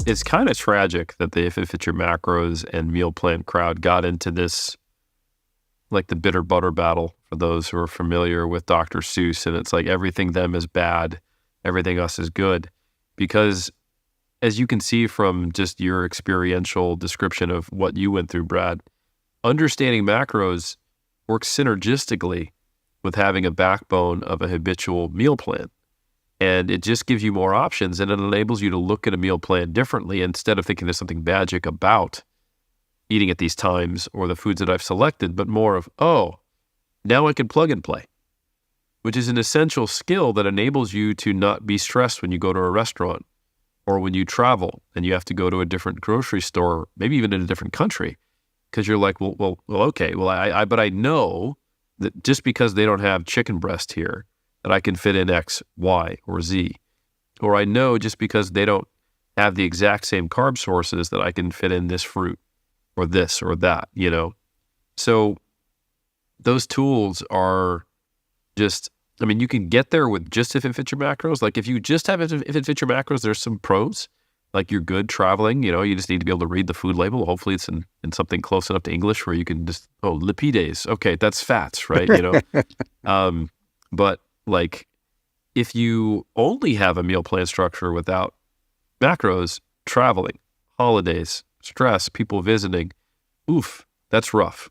It's kind of tragic that the If It Fits Your Macros and meal plan crowd got into this, like the bitter butter battle for those who are familiar with Dr. Seuss. And it's like everything them is bad, everything us is good. Because as you can see from just your experiential description of what you went through, Brad, understanding macros works synergistically with having a backbone of a habitual meal plan. And it just gives you more options, and it enables you to look at a meal plan differently instead of thinking there's something magic about eating at these times or the foods that I've selected, but more of, oh, now I can plug and play, which is an essential skill that enables you to not be stressed when you go to a restaurant or when you travel and you have to go to a different grocery store, maybe even in a different country, because you're like, okay, but I know that just because they don't have chicken breast here, that I can fit in X, Y, or Z. Or I know just because they don't have the exact same carb sources that I can fit in this fruit or this or that, you know? So those tools are just, I mean, you can get there with just If It Fits Your Macros. Like if you just have If It Fits Your Macros, there's some pros. Like you're good traveling, you know, you just need to be able to read the food label. Hopefully it's in something close enough to English where you can just, lipides. Okay, that's fats, right? You know? But like if you only have a meal plan structure without macros, traveling, holidays, stress, people visiting, oof, that's rough.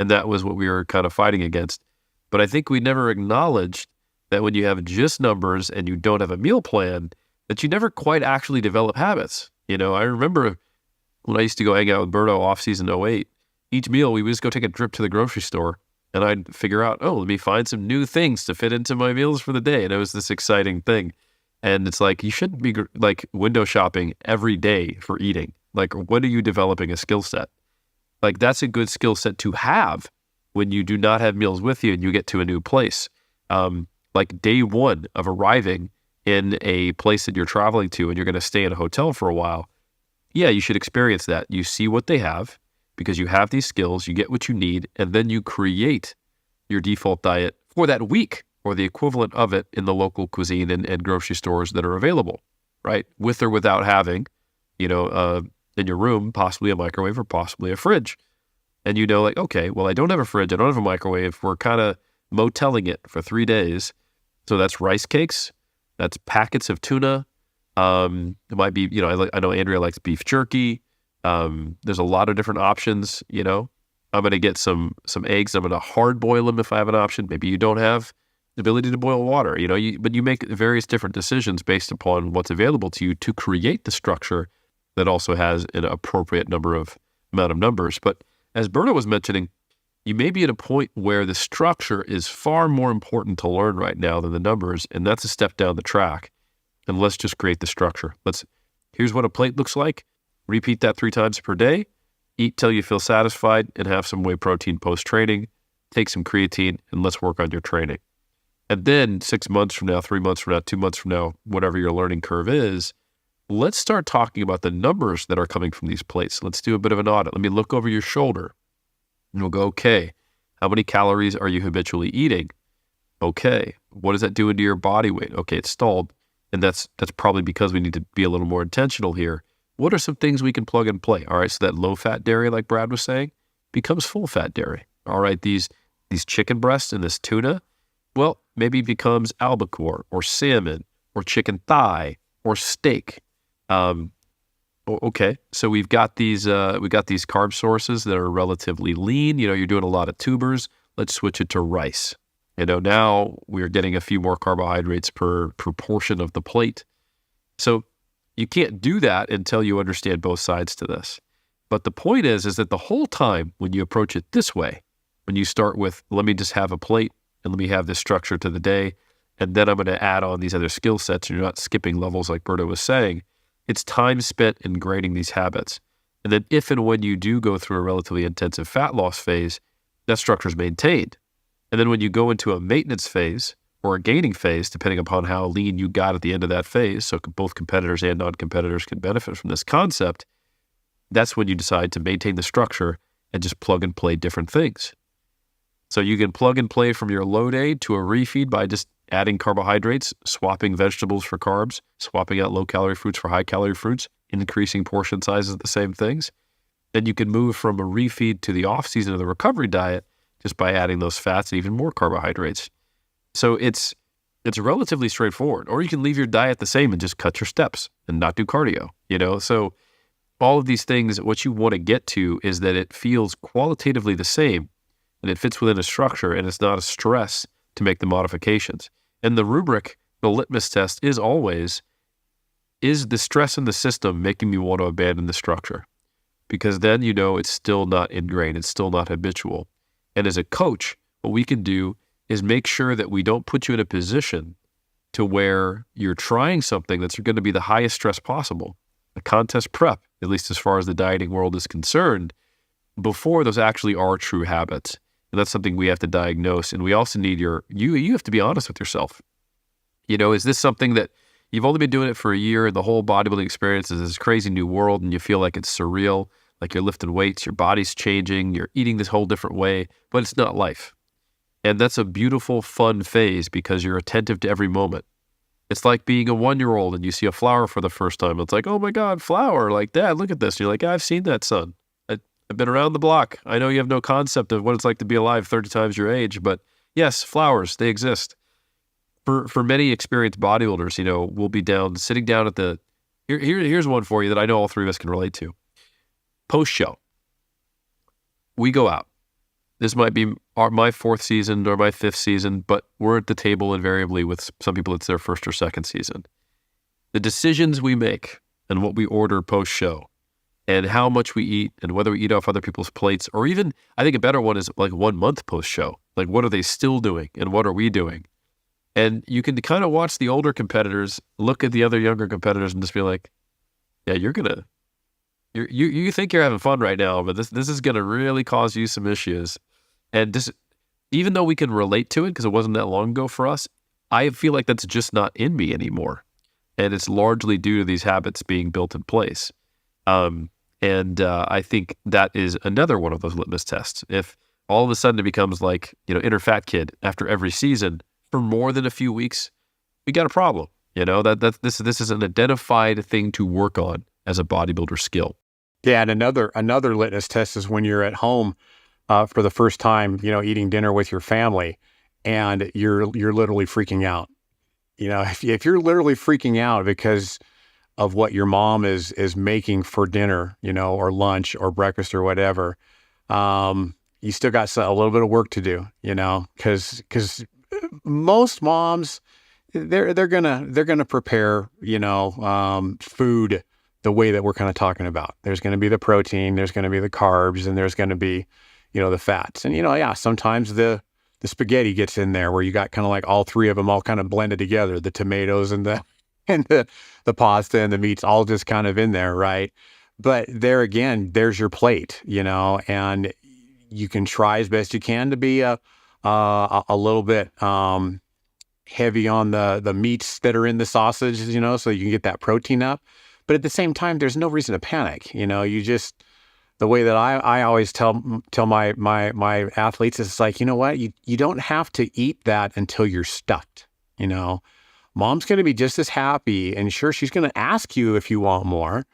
And that was what we were kind of fighting against. But I think we never acknowledged that when you have just numbers and you don't have a meal plan, that you never quite actually develop habits. You know, I remember when I used to go hang out with Berto off season '08, each meal we would just go take a trip to the grocery store and I'd figure out, let me find some new things to fit into my meals for the day. And it was this exciting thing. And it's like, you shouldn't be like window shopping every day for eating. Like, when are you developing a skill set? Like, that's a good skill set to have when you do not have meals with you and you get to a new place. Like day one of arriving in a place that you're traveling to and you're going to stay in a hotel for a while. Yeah, you should experience that. You see what they have, because you have these skills, you get what you need, and then you create your default diet for that week or the equivalent of it in the local cuisine and grocery stores that are available, right? With or without having, in your room, possibly a microwave or possibly a fridge. And you know, like, okay, well, I don't have a fridge, I don't have a microwave. We're kind of moteling it for 3 days. So that's rice cakes, that's packets of tuna. It might be, I know Andrea likes beef jerky. There's a lot of different options, I'm going to get some eggs. I'm going to hard boil them if I have an option. Maybe you don't have the ability to boil water, but you make various different decisions based upon what's available to you to create the structure that also has an appropriate amount of numbers. But as Berta was mentioning, you may be at a point where the structure is far more important to learn right now than the numbers, and that's a step down the track. And let's just create the structure. Here's what a plate looks like. Repeat that 3 times per day. Eat till you feel satisfied and have some whey protein post-training. Take some creatine and let's work on your training. And then 6 months from now, 3 months from now, 2 months from now, whatever your learning curve is, let's start talking about the numbers that are coming from these plates. Let's do a bit of an audit. Let me look over your shoulder. And we'll go, okay, how many calories are you habitually eating? Okay, what does that do into your body weight? Okay, it's stalled. And that's probably because we need to be a little more intentional here. What are some things we can plug and play? All right, so that low-fat dairy, like Brad was saying, becomes full-fat dairy. All right, these chicken breasts and this tuna, well, maybe becomes albacore or salmon or chicken thigh or steak. Okay, so we've got these carb sources that are relatively lean. You're doing a lot of tubers. Let's switch it to rice. Now we're getting a few more carbohydrates per portion of the plate. So you can't do that until you understand both sides to this. But the point is that the whole time when you approach it this way, when you start with, let me just have a plate and let me have this structure to the day, and then I'm going to add on these other skill sets, and you're not skipping levels like Berto was saying, it's time spent ingraining these habits. And then if and when you do go through a relatively intensive fat loss phase, that structure is maintained. And then when you go into a maintenance phase or a gaining phase, depending upon how lean you got at the end of that phase, so both competitors and non-competitors can benefit from this concept, that's when you decide to maintain the structure and just plug and play different things. So you can plug and play from your low day to a refeed by just adding carbohydrates, swapping vegetables for carbs, swapping out low-calorie fruits for high-calorie fruits, increasing portion sizes of the same things. Then you can move from a refeed to the off-season of the recovery diet just by adding those fats and even more carbohydrates. So it's relatively straightforward. Or you can leave your diet the same and just cut your steps and not do cardio, So all of these things, what you want to get to is that it feels qualitatively the same and it fits within a structure and it's not a stress to make the modifications. And the rubric, the litmus test is always, is the stress in the system making me want to abandon the structure? Because then it's still not ingrained, it's still not habitual. And as a coach, what we can do is make sure that we don't put you in a position to where you're trying something that's going to be the highest stress possible, a contest prep, at least as far as the dieting world is concerned, before those actually are true habits. And that's something we have to diagnose. And we also need you have to be honest with yourself. Is this something that you've only been doing it for a year and the whole bodybuilding experience is this crazy new world and you feel like it's surreal, like you're lifting weights, your body's changing, you're eating this whole different way, but it's not life. And that's a beautiful, fun phase because you're attentive to every moment. It's like being a 1-year-old and you see a flower for the first time. It's like, oh my God, flower, like Dad, look at this. And you're like, I've seen that, son. I've been around the block. I know you have no concept of what it's like to be alive 30 times your age, but yes, flowers, they exist. For many experienced bodybuilders, we'll be sitting down at here's one for you that I know all three of us can relate to. Post-show, we go out. This might be my 4th season or my 5th season, but we're at the table invariably with some people it's their 1st or 2nd season. The decisions we make and what we order post-show and how much we eat and whether we eat off other people's plates, or even, I think a better one is like 1 month post-show. Like, what are they still doing and what are we doing? And you can kind of watch the older competitors look at the other younger competitors and just be like, yeah, you think you're having fun right now, but this is going to really cause you some issues. And even though we can relate to it because it wasn't that long ago for us, I feel like that's just not in me anymore. And it's largely due to these habits being built in place. I think that is another one of those litmus tests. If all of a sudden it becomes like, inner fat kid after every season for more than a few weeks, we got a problem. This is an identified thing to work on as a bodybuilder skill. Yeah, and another litmus test is when you're at home for the first time, eating dinner with your family, and you're literally freaking out. If you're literally freaking out because of what your mom is making for dinner, or lunch or breakfast or whatever, you still got a little bit of work to do, because most moms, they're gonna prepare, food the way that we're kind of talking about. There's going to be the protein, there's going to be the carbs, and there's going to be, the fats. And, sometimes the spaghetti gets in there where you got kind of like all three of them all kind of blended together, the tomatoes and the pasta and the meats all just kind of in there, right? But there again, there's your plate, and you can try as best you can to be a little bit heavy on the meats that are in the sausage, so you can get that protein up. But at the same time, there's no reason to panic. You just, the way that I always tell my athletes is like, you know what, you don't have to eat that until you're stuffed. Mom's going to be just as happy, and sure, she's going to ask you if you want more,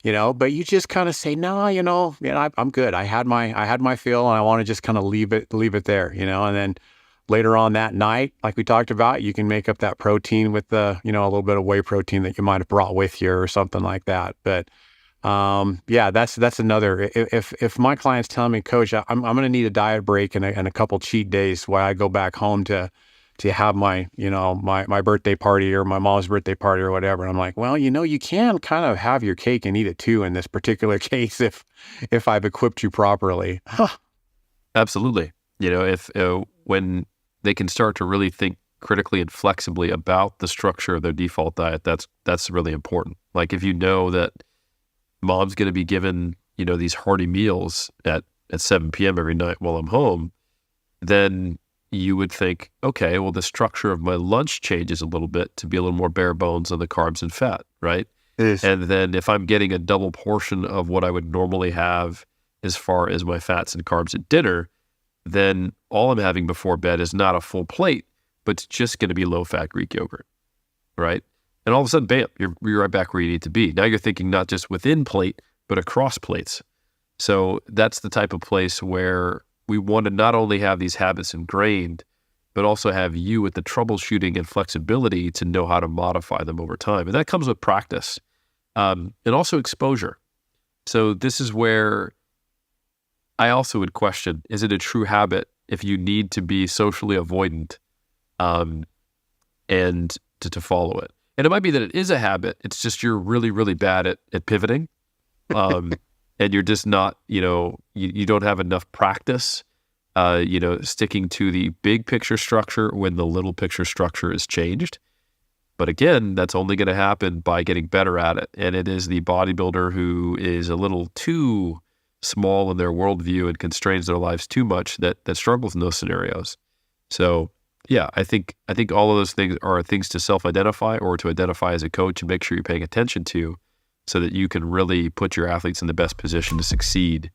but you just kind of say, no, I'm good. I had my fill, and I want to just kind of leave it there, and then later on that night, like we talked about, you can make up that protein with the, a little bit of whey protein that you might have brought with you or something like that. But that's another. If my client's telling me, Coach, I'm going to need a diet break and a couple cheat days while I go back home to have my, my birthday party or my mom's birthday party or whatever. And I'm like, well, you can kind of have your cake and eat it too in this particular case if I've equipped you properly. Absolutely. When they can start to really think critically and flexibly about the structure of their default diet, that's really important. Like if you know that mom's going to be given, these hearty meals at 7 p.m. every night while I'm home, then you would think, okay, well, the structure of my lunch changes a little bit to be a little more bare bones on the carbs and fat, right? Yes. And then if I'm getting a double portion of what I would normally have as far as my fats and carbs at dinner, then all I'm having before bed is not a full plate, but it's just going to be low-fat Greek yogurt, right? And all of a sudden, bam, you're right back where you need to be. Now you're thinking not just within plate, but across plates. So that's the type of place where we want to not only have these habits ingrained, but also have you with the troubleshooting and flexibility to know how to modify them over time. And that comes with practice and also exposure. So this is where I also would question, is it a true habit if you need to be socially avoidant and to follow it? And it might be that it is a habit. It's just you're really, really bad at pivoting. And you're just not, you don't have enough practice, sticking to the big picture structure when the little picture structure is changed. But again, that's only going to happen by getting better at it. And it is the bodybuilder who is a little too small in their worldview and constrains their lives too much that struggles in those scenarios. So yeah, I think all of those things are things to self-identify or to identify as a coach and make sure you're paying attention to, so that you can really put your athletes in the best position to succeed